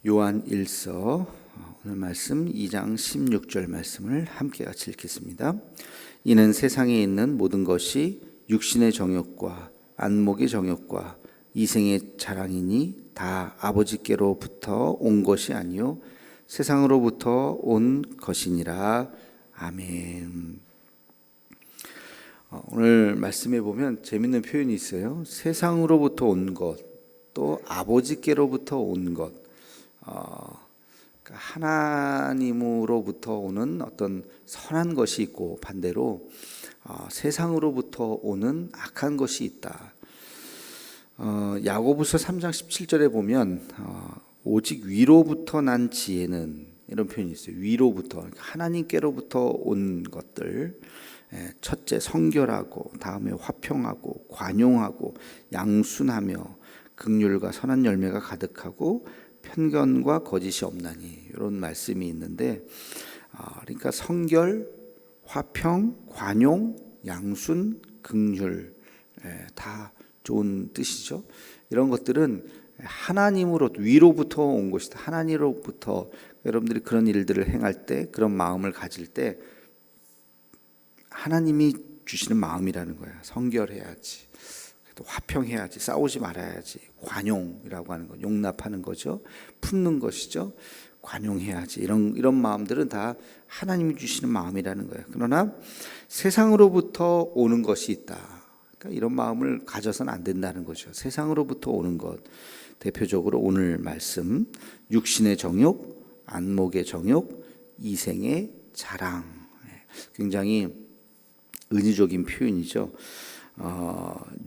요한 1서 오늘 말씀 2장 16절 말씀을 함께 같이 읽겠습니다. 이는 세상에 있는 모든 것이 육신의 정욕과 안목의 정욕과 이생의 자랑이니 다 아버지께로부터 온 것이 아니요 세상으로부터 온 것이니라. 아멘. 오늘 말씀에 보면 재밌는 표현이 있어요. 세상으로부터 온 것, 또 아버지께로부터 온 것. 하나님으로부터 오는 어떤 선한 것이 있고 반대로 세상으로부터 오는 악한 것이 있다. 야고보서 3장 17절에 보면 오직 위로부터 난 지혜는 이런 표현이 있어요. 위로부터, 하나님께로부터 온 것들. 첫째 성결하고, 다음에 화평하고, 관용하고, 양순하며 긍휼과 선한 열매가 가득하고 편견과 거짓이 없나니, 이런 말씀이 있는데, 그러니까 성결, 화평, 관용, 양순, 긍휼, 다 좋은 뜻이죠. 이런 것들은 하나님으로 위로부터 온 것이다. 하나님으로부터. 여러분들이 그런 일들을 행할 때, 그런 마음을 가질 때 하나님이 주시는 마음이라는 거야. 성결해야지, 화평해야지, 싸우지 말아야지, 관용이라고 하는 거, 용납하는 거죠. 품는 것이죠. 관용해야지, 이런 마음들은 다 하나님이 주시는 마음이라는 거예요. 그러나 세상으로부터 오는 것이 있다. 그러니까 이런 마음을 가져서는 안 된다는 거죠. 세상으로부터 오는 것, 대표적으로 오늘 말씀 육신의 정욕, 안목의 정욕, 이생의 자랑. 굉장히 은유적인 표현이죠.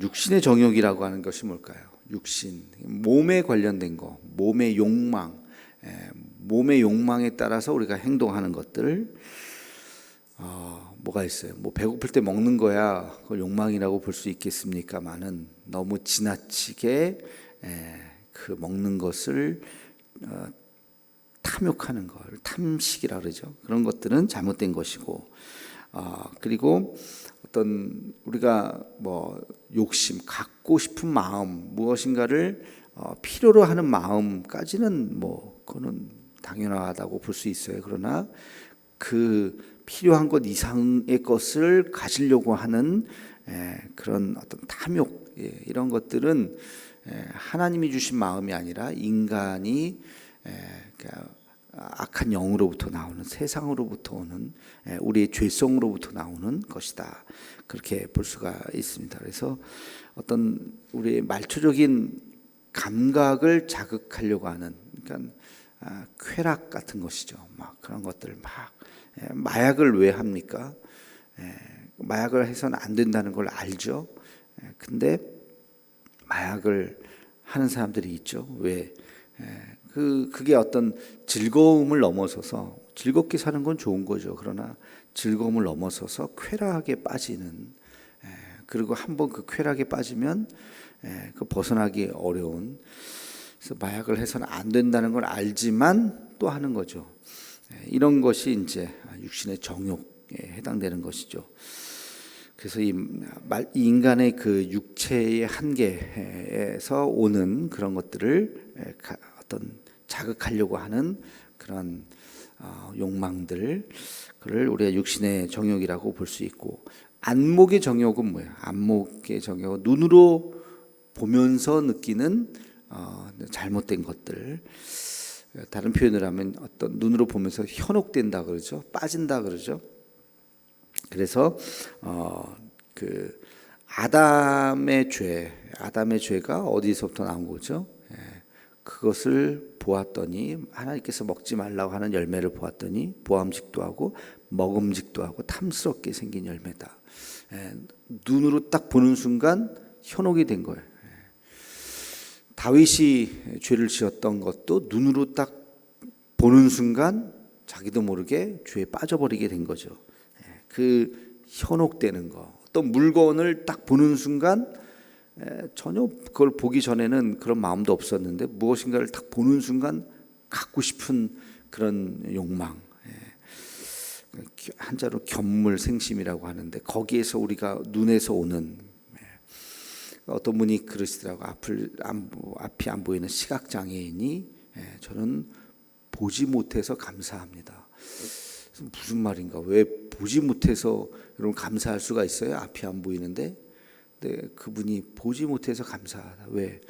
육신의 정욕이라고 하는 것이 뭘까요? 육신, 몸에 관련된 거, 몸의 욕망, 몸의 욕망에 따라서 우리가 행동하는 것들. 뭐가 있어요? 뭐 배고플 때 먹는 거야, 그걸 욕망이라고 볼 수 있겠습니까마는 너무 지나치게 그 먹는 것을 탐욕하는 걸 탐식이라 그러죠. 그런 것들은 잘못된 것이고, 그리고 어떤 우리가 뭐 욕심, 갖고 싶은 마음, 무엇인가를 필요로 하는 마음까지는 뭐 그거는 당연하다고 볼 수 있어요. 그러나 그 필요한 것 이상의 것을 가지려고 하는 그런 어떤 탐욕, 이런 것들은 하나님이 주신 마음이 아니라 인간이 악한 영으로부터 나오는, 세상으로부터 오는, 우리의 죄성으로부터 나오는 것이다. 그렇게 볼 수가 있습니다. 그래서 어떤 우리의 말초적인 감각을 자극하려고 하는, 그러니까 쾌락 같은 것이죠. 막 그런 것들, 막 마약을 왜 합니까? 마약을 해서는 안 된다는 걸 알죠. 근데 마약을 하는 사람들이 있죠. 왜? 그게 어떤 즐거움을 넘어서서, 즐겁게 사는 건 좋은 거죠. 그러나 즐거움을 넘어서서 쾌락에 빠지는, 그리고 한번 그 쾌락에 빠지면 그 벗어나기 어려운, 그래서 마약을 해서는 안 된다는 걸 알지만 또 하는 거죠. 이런 것이 이제 육신의 정욕에 해당되는 것이죠. 그래서 이 인간의 그 육체의 한계에서 오는 그런 것들을 어떤 자극하려고 하는 그런 욕망들, 그를 우리가 육신의 정욕이라고 볼 수 있고, 안목의 정욕은 뭐예요? 안목의 정욕은 눈으로 보면서 느끼는 잘못된 것들. 다른 표현을 하면 어떤 눈으로 보면서 현혹된다 그러죠. 빠진다 그러죠. 그래서 그 아담의 죄가 어디서부터 나온 거죠? 그것을 보았더니, 하나님께서 먹지 말라고 하는 열매를 보았더니 보암직도 하고 먹음직도 하고 탐스럽게 생긴 열매다. 눈으로 딱 보는 순간 현혹이 된 거예요. 다윗이 죄를 지었던 것도 눈으로 딱 보는 순간 자기도 모르게 죄에 빠져버리게 된 거죠. 그 현혹되는 거, 어떤 물건을 딱 보는 순간 전혀 그걸 보기 전에는 그런 마음도 없었는데 무엇인가를 딱 보는 순간 갖고 싶은 그런 욕망, 한자로 견물생심이라고 하는데, 거기에서 우리가 눈에서 오는, 어떤 분이 그러시더라고. 앞이 안 보이는 시각장애인이 저는 보지 못해서 감사합니다. 무슨 말인가? 왜 보지 못해서 여러분 감사할 수가 있어요? 앞이 안 보이는데. 네, 그분이 보지 못해서 감사하다. 왜?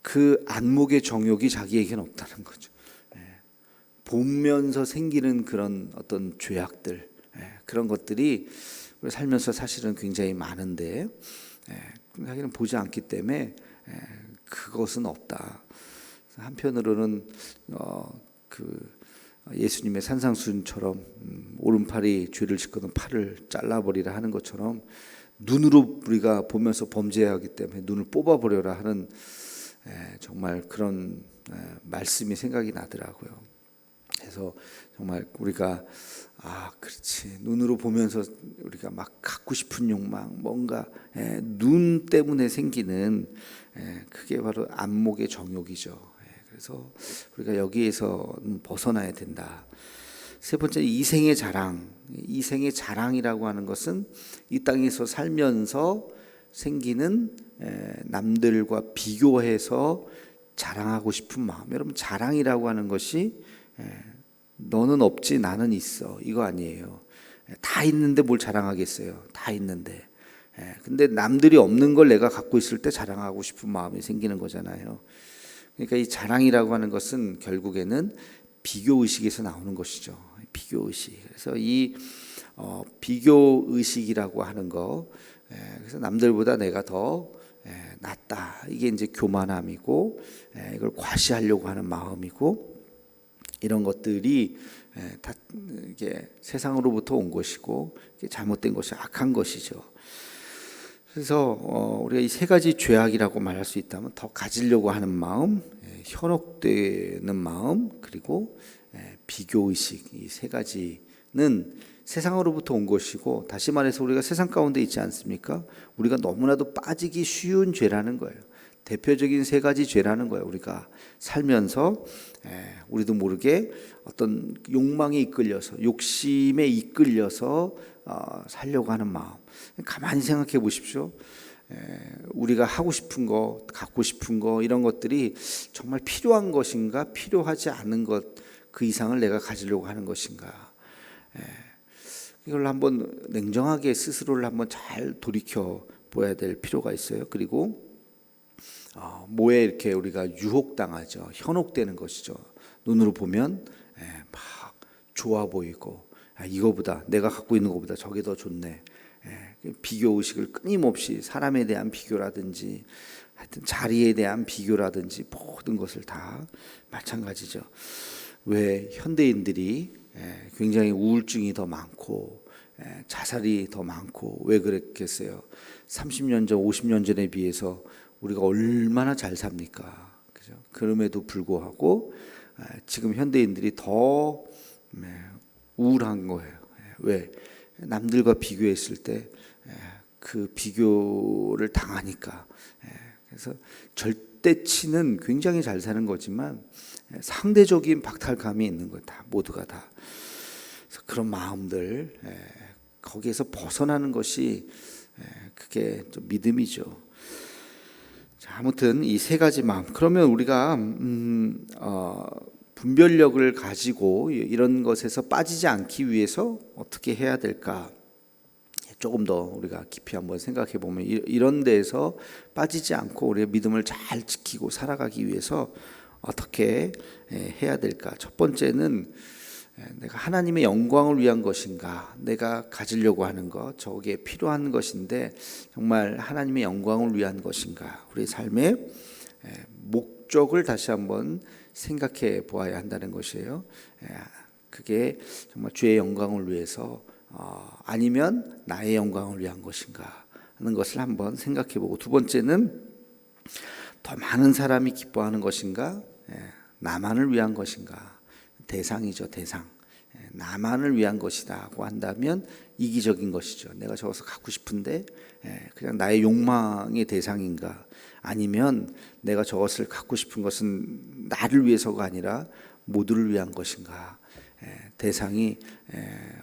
그 안목의 정욕이 자기에게는 없다는 거죠. 보면서 생기는 그런 어떤 죄악들, 그런 것들이 우리 살면서 사실은 굉장히 많은데, 자기는 보지 않기 때문에 그것은 없다. 한편으로는 예수님의 산상수훈처럼 오른팔이 죄를 짓거든 팔을 잘라버리라 하는 것처럼 눈으로 우리가 보면서 범죄하기 때문에 눈을 뽑아버려라 하는 정말 그런 말씀이 생각이 나더라고요. 그래서 정말 우리가 그렇지, 눈으로 보면서 우리가 막 갖고 싶은 욕망, 뭔가 눈 때문에 생기는 그게 바로 안목의 정욕이죠. 그래서 우리가 여기에서 벗어나야 된다. 세 번째, 이생의 자랑. 이생의 자랑이라고 하는 것은 이 땅에서 살면서 생기는 남들과 비교해서 자랑하고 싶은 마음. 여러분, 자랑이라고 하는 것이 너는 없지 나는 있어, 이거 아니에요. 다 있는데 뭘 자랑하겠어요. 다 있는데. 근데 남들이 없는 걸 내가 갖고 있을 때 자랑하고 싶은 마음이 생기는 거잖아요. 그러니까 이 자랑이라고 하는 것은 결국에는 비교 의식에서 나오는 것이죠. 비교 의식. 그래서 이 비교 의식이라고 하는 거, 그래서 남들보다 내가 더 낫다. 이게 이제 교만함이고, 이걸 과시하려고 하는 마음이고, 이런 것들이 다 이게 세상으로부터 온 것이고, 잘못된 것이 악한 것이죠. 그래서 우리가 이 세 가지 죄악이라고 말할 수 있다면, 더 가지려고 하는 마음, 현혹되는 마음, 그리고 비교의식, 이 세 가지는 세상으로부터 온 것이고, 다시 말해서 우리가 세상 가운데 있지 않습니까? 우리가 너무나도 빠지기 쉬운 죄라는 거예요. 대표적인 세 가지 죄라는 거예요. 우리가 살면서 우리도 모르게 어떤 욕망에 이끌려서, 욕심에 이끌려서 살려고 하는 마음. 가만히 생각해 보십시오. 우리가 하고 싶은 거, 갖고 싶은 거, 이런 것들이 정말 필요한 것인가, 필요하지 않은 것, 그 이상을 내가 가지려고 하는 것인가. 이걸 한번 냉정하게 스스로를 한번 잘 돌이켜 보아야 될 필요가 있어요. 그리고 뭐에 이렇게 우리가 유혹당하죠. 현혹되는 것이죠. 눈으로 보면 막 좋아 보이고, 이거보다, 내가 갖고 있는 것보다 저게 더 좋네. 비교 의식을 끊임없이, 사람에 대한 비교라든지 하여튼 자리에 대한 비교라든지 모든 것을 다 마찬가지죠. 왜 현대인들이 굉장히 우울증이 더 많고 자살이 더 많고, 왜 그랬겠어요? 30년 전, 50년 전에 비해서 우리가 얼마나 잘 삽니까? 그죠? 그럼에도 불구하고 지금 현대인들이 더 우울한 거예요. 왜? 남들과 비교했을 때 그 비교를 당하니까. 그래서 절대치는 굉장히 잘 사는 거지만 상대적인 박탈감이 있는 거예요. 다, 모두가 다. 그래서 그런 마음들, 거기에서 벗어나는 것이 그게 좀 믿음이죠. 자, 아무튼 이 세 가지 마음. 그러면 우리가 분별력을 가지고 이런 것에서 빠지지 않기 위해서 어떻게 해야 될까? 조금 더 우리가 깊이 한번 생각해 보면, 이런 데에서 빠지지 않고 우리의 믿음을 잘 지키고 살아가기 위해서 어떻게 해야 될까? 첫 번째는 내가 하나님의 영광을 위한 것인가, 내가 가지려고 하는 것, 저게 필요한 것인데 정말 하나님의 영광을 위한 것인가, 우리 삶의 목적을 다시 한번 생각해 보아야 한다는 것이에요. 그게 정말 주의 영광을 위해서 아니면 나의 영광을 위한 것인가 하는 것을 한번 생각해 보고, 두 번째는 더 많은 사람이 기뻐하는 것인가, 나만을 위한 것인가. 대상이죠, 대상. 나만을 위한 것이라고 한다면 이기적인 것이죠. 내가 저것을 갖고 싶은데 그냥 나의 욕망의 대상인가, 아니면 내가 저것을 갖고 싶은 것은 나를 위해서가 아니라 모두를 위한 것인가, 대상이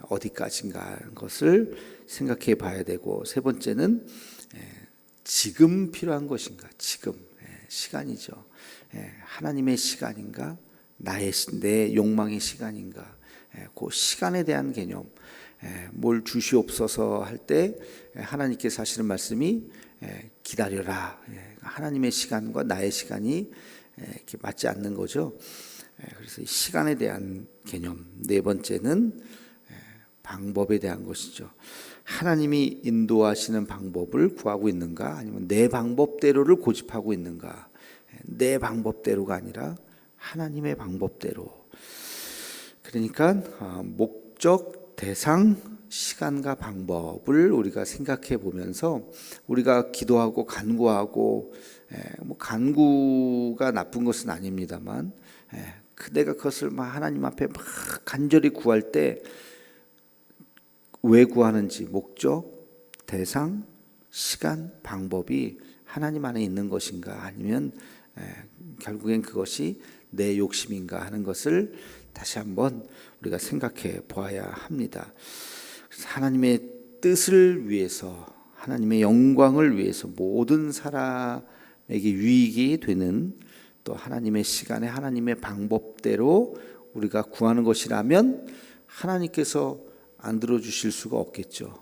어디까지인가 하는 것을 생각해 봐야 되고, 세 번째는 지금 필요한 것인가, 지금 시간이죠. 하나님의 시간인가, 내 욕망의 시간인가, 그 시간에 대한 개념, 뭘 주시옵소서 할 때 하나님께서 하시는 말씀이 기다려라. 하나님의 시간과 나의 시간이 이렇게 맞지 않는 거죠. 그래서 시간에 대한 개념. 네 번째는 방법에 대한 것이죠. 하나님이 인도하시는 방법을 구하고 있는가, 아니면 내 방법대로를 고집하고 있는가. 내 방법대로가 아니라 하나님의 방법대로. 그러니까 목적, 대상, 시간과 방법을 우리가 생각해 보면서 우리가 기도하고 간구하고, 뭐 간구가 나쁜 것은 아닙니다만, 내가 그것을 막 하나님 앞에 막 간절히 구할 때 왜 구하는지, 목적, 대상, 시간, 방법이 하나님 안에 있는 것인가, 아니면 결국엔 그것이 내 욕심인가 하는 것을 다시 한번 우리가 생각해 보아야 합니다. 하나님의 뜻을 위해서, 하나님의 영광을 위해서 모든 사람에게 유익이 되는, 또 하나님의 시간에 하나님의 방법대로 우리가 구하는 것이라면 하나님께서 안 들어주실 수가 없겠죠.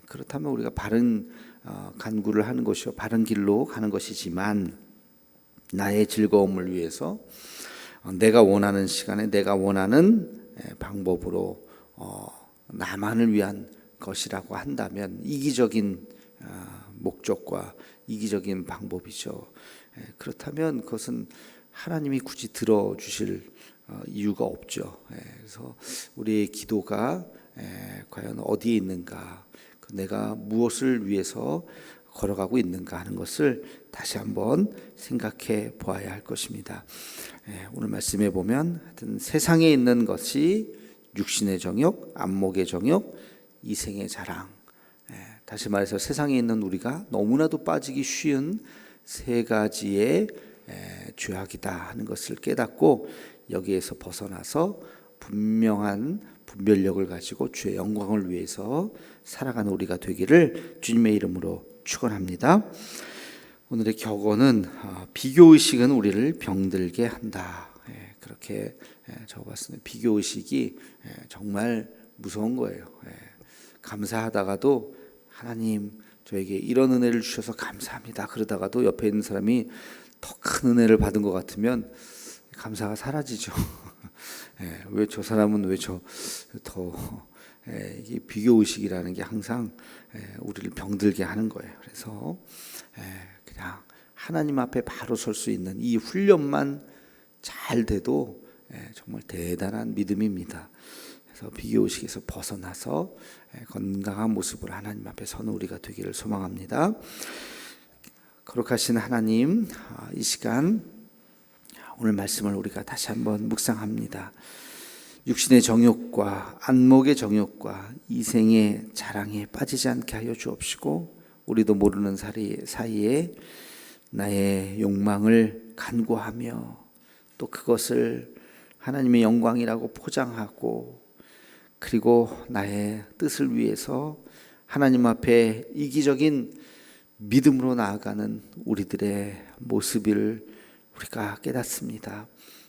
그렇다면 우리가 바른 간구를 하는 것이요, 바른 길로 가는 것이지만, 나의 즐거움을 위해서 내가 원하는 시간에 내가 원하는 방법으로 나만을 위한 것이라고 한다면 이기적인 목적과 이기적인 방법이죠. 그렇다면 그것은 하나님이 굳이 들어주실 이유가 없죠. 그래서 우리의 기도가 과연 어디에 있는가, 내가 무엇을 위해서 걸어가고 있는가 하는 것을 다시 한번 생각해 보아야 할 것입니다. 오늘 말씀에 보면 하여튼 세상에 있는 것이 육신의 정욕, 안목의 정욕, 이생의 자랑. 다시 말해서 세상에 있는 우리가 너무나도 빠지기 쉬운 세 가지의 죄악이다 하는 것을 깨닫고, 여기에서 벗어나서 분명한 분별력을 가지고 주의 영광을 위해서 살아가는 우리가 되기를 주님의 이름으로 축원합니다. 오늘의 격언은 비교의식은 우리를 병들게 한다. 그렇게 적어봤습니다. 비교의식이 정말 무서운 거예요. 감사하다가도 하나님 저에게 이런 은혜를 주셔서 감사합니다. 그러다가도 옆에 있는 사람이 더 큰 은혜를 받은 것 같으면 감사가 사라지죠. 왜 저 사람은 왜 저 더, 이게 비교의식이라는 게 항상 우리를 병들게 하는 거예요. 그래서 그냥 하나님 앞에 바로 설 수 있는 이 훈련만 잘 돼도 정말 대단한 믿음입니다. 그래서 비교의식에서 벗어나서 건강한 모습으로 하나님 앞에 서는 우리가 되기를 소망합니다. 거룩하신 하나님, 이 시간 오늘 말씀을 우리가 다시 한번 묵상합니다. 육신의 정욕과 안목의 정욕과 이생의 자랑에 빠지지 않게 하여 주옵시고, 우리도 모르는 사이에 나의 욕망을 간구하며 또 그것을 하나님의 영광이라고 포장하고, 그리고 나의 뜻을 위해서 하나님 앞에 이기적인 믿음으로 나아가는 우리들의 모습을 우리가 깨닫습니다.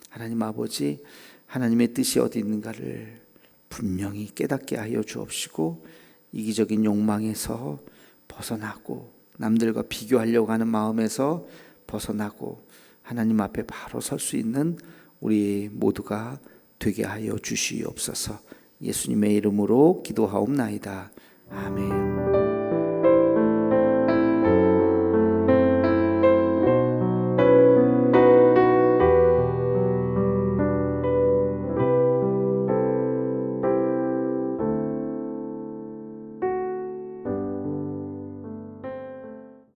하나님 아버지, 하나님의 뜻이 어디 있는가를 분명히 깨닫게 하여 주옵시고, 이기적인 욕망에서 벗어나고 남들과 비교하려고 하는 마음에서 벗어나고 하나님 앞에 바로 설 수 있는 우리 모두가 되게 하여 주시옵소서. 예수님의 이름으로 기도하옵나이다. 아멘.